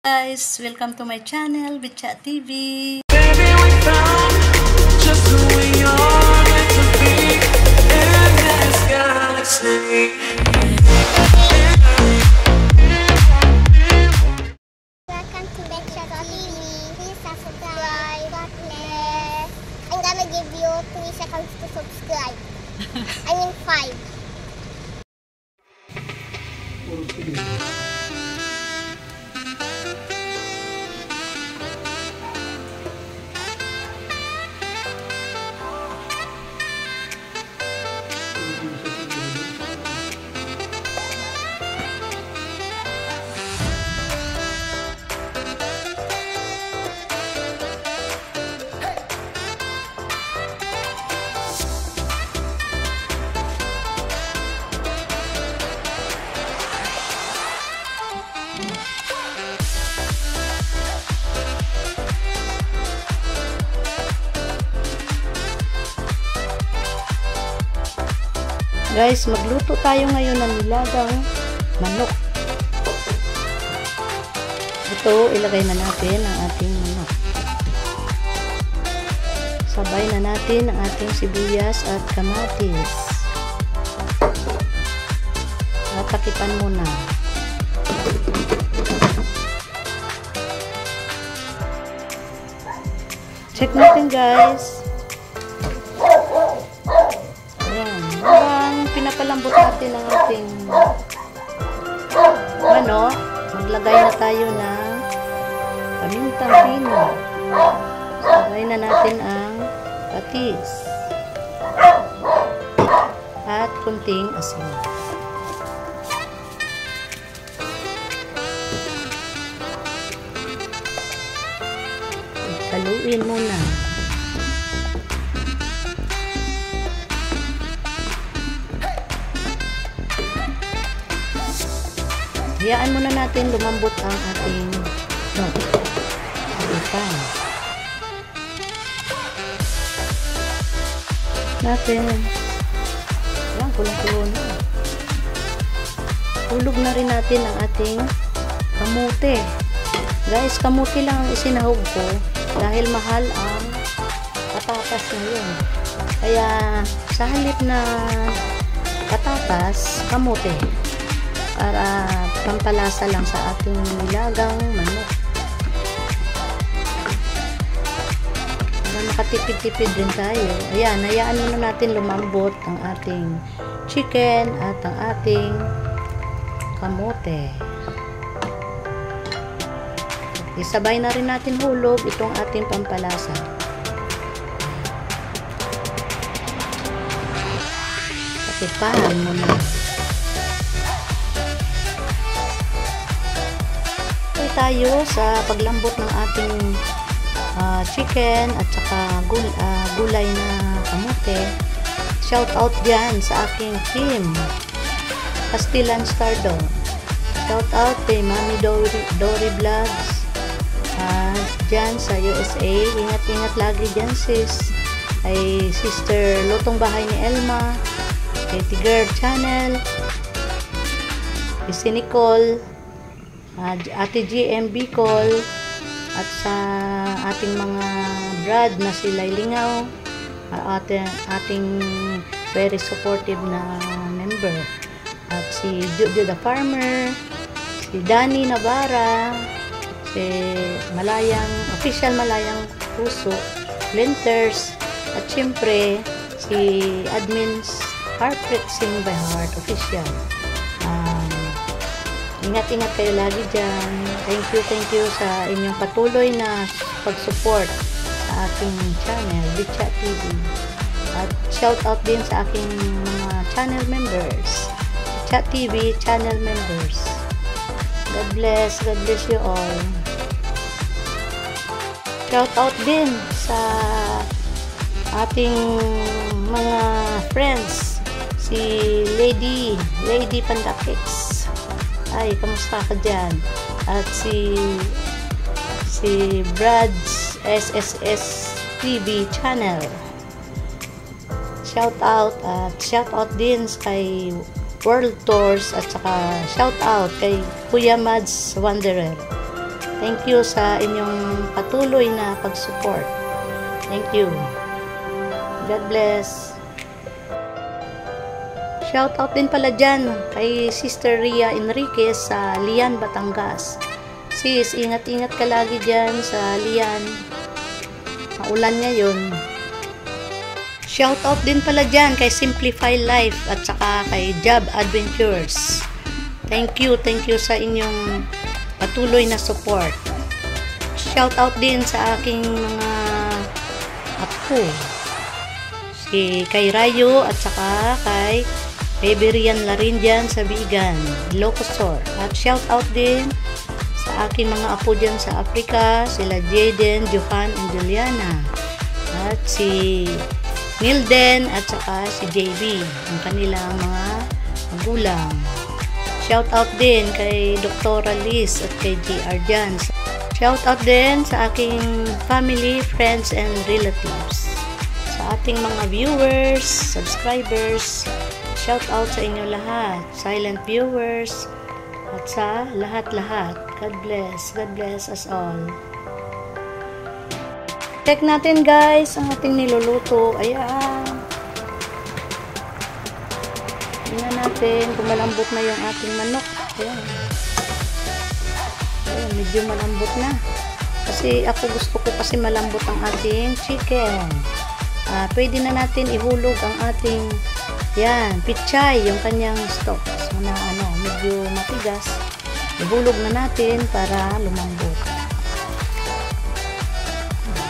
Guys, welcome to my channel, Bitchat TV. Baby, we found just who we are meant to be in this galaxy. Welcome to Bitchat TV. Please subscribe. God bless. I'm gonna give you 3 seconds to subscribe. I mean 5. Guys, magluto tayo ngayon ng nilagang manok. Ito, ilagay na natin ang ating manok. Sabay na natin ang ating sibuyas at kamatis. Tatakipan muna. Check natin, guys. Pinapalambot natin ang ating maglagay na tayo ng pamintang pino. Lagay na natin ang patis at kunting asin. Haluin muna. Hayaan muna natin lumambot ang ating pan. Ayan, kulang-kulo na. Hulog na rin natin ang ating kamote. Guys, kamote lang ang isinahog ko dahil mahal ang patatas ngayon. Kaya sa halip na patatas, kamote. Para pampalasa lang sa ating nilagang manok. Para makatipid-tipid din tayo. Ayan, hayaan muna natin lumambot ang ating chicken at ang ating kamote. Isabay na rin natin hulog itong ating pampalasa. Patipahan muna. Tayo sa paglambot ng ating chicken at saka gulay na kamote. Shout out dyan sa aking team Castellan Stardo. Shout out kay Mami Dory Vlogs dyan sa USA. Ingat-ingat lagi dyan sis. Ay Sister Lutong Bahay ni Elma, kay Tiger Channel, si Nicole, Ate GM Bicol, at sa ating mga brad na si Lailingaw, ating very supportive na member, at si Jojo the Farmer, si Danny Navarra, si Official Malayang Puso, Linters, at siyempre si Admins Heartbreak Sing by Heart Official. Ingat-ingat kayo lagi dyan. Thank you sa inyong patuloy na pag-support sa aking channel, Bitchat TV. At shout out din sa aking mga channel members, Bitchat TV channel members. God bless you all. Shout out din sa ating mga friends, si Lady Pandakix. Ay, kamusta ka dyan? At si Brad's SSS TV channel. Shout out din kay World Tours at saka shout out kay Kuya Mads Wanderer. Thank you sa inyong patuloy na pag-support. Thank you. God bless. Shout out din pala dyan kay Sister Ria Enriquez sa Lian, Batangas. Sis, ingat-ingat ka lagi dyan sa Lian. Maulan ngayon. Shout out din pala dyan kay Simplify Life at saka kay Job Adventures. Thank you sa inyong patuloy na support. Shout out din sa aking mga apo. Si kay Rayo at saka kay Beberian Larindian sa Bigan, Locosor. At shout out din sa aking mga apo dyan sa Africa, sila Jaden, Johan, and Juliana. At si Milden at saka si JB, ang kanilang mga magulang. Shout out din kay Dr. Liz at kay JR dyan. Shout out din sa aking family, friends, and relatives. Sa ating mga viewers, subscribers, shout out sa inyo lahat, silent viewers, at sa lahat-lahat. God bless us all. Check natin guys ang ating niluluto. Ayan. Tingnan natin kung malambot na yung ating manok. Ayan. Ayan, medyo malambot na. Kasi ako gusto ko kasi malambot ang ating chicken. Pwede na natin ihulog ang ating pichay, yung kanyang stock. So na medyo matigas. Ihulog na natin para lumambot.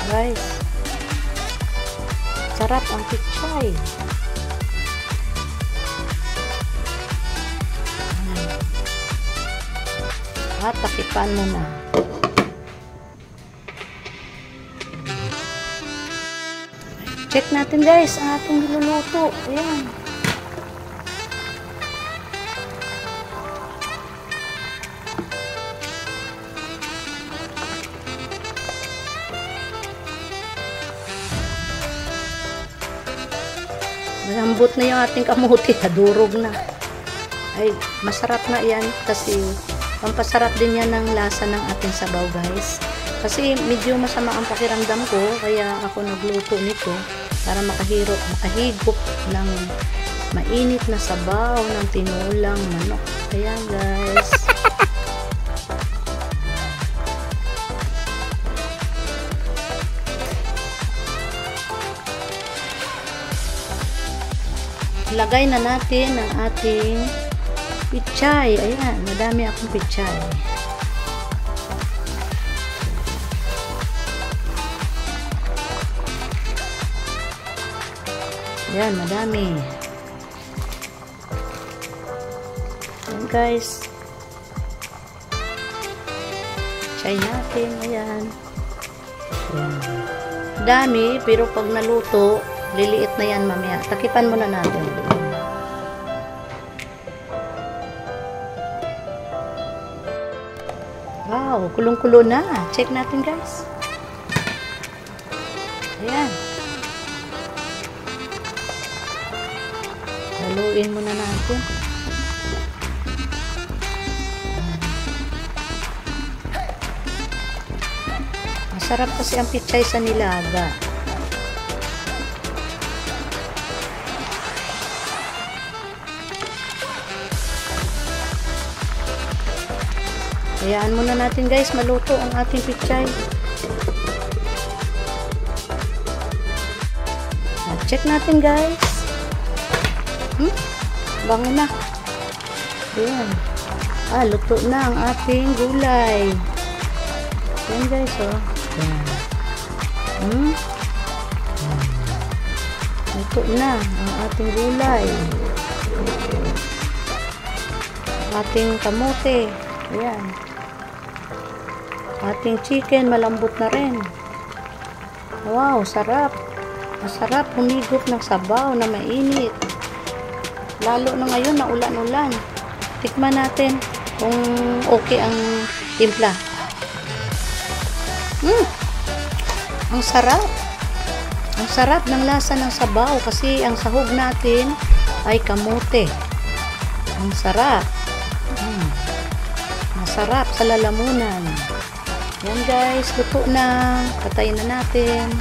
Guys, sarap ang pichay. At takipan mo na. Check natin guys ang ating niluluto. Ayan. Malambot na yung ating kamuti, nadurog na. Ay, masarap na yan kasi pampasarap din yan ng lasa ng ating sabaw guys. Kasi medyo masama ang pakiramdam ko, kaya ako nagluto nito para makahigop ng mainit na sabaw ng tinulang manok. Ayan guys. Lagay na natin ang ating pichay. Ayan, madami akong pichay. Ayan, madami. Ayan guys. Pichay natin. Ayan. Ayan. Dami, pero pag naluto, liliit na yan mamaya. Takipan muna natin. Wow, kulong-kulo na. Check natin guys. Ayan. Haluin muna natin. Masarap kasi ang pichay sa nilaga. Hayaan muna natin guys, maluto ang ating pichay. Check natin guys. Bango na. Ayan. Luto na ang ating gulay. Ayan guys, oh. Ayan. Luto na ang ating gulay. Ating kamote. Ayan. Ating chicken, malambot na rin. Wow, sarap. Masarap humigop ng sabaw na mainit. Lalo na ngayon na ulan-ulan. Tikman natin kung okay ang timpla. Ang sarap. Ang sarap ng lasa ng sabaw kasi ang sahog natin ay kamote. Ang sarap. Masarap sa lalamunan. Yan guys, luto na. Patayin na natin.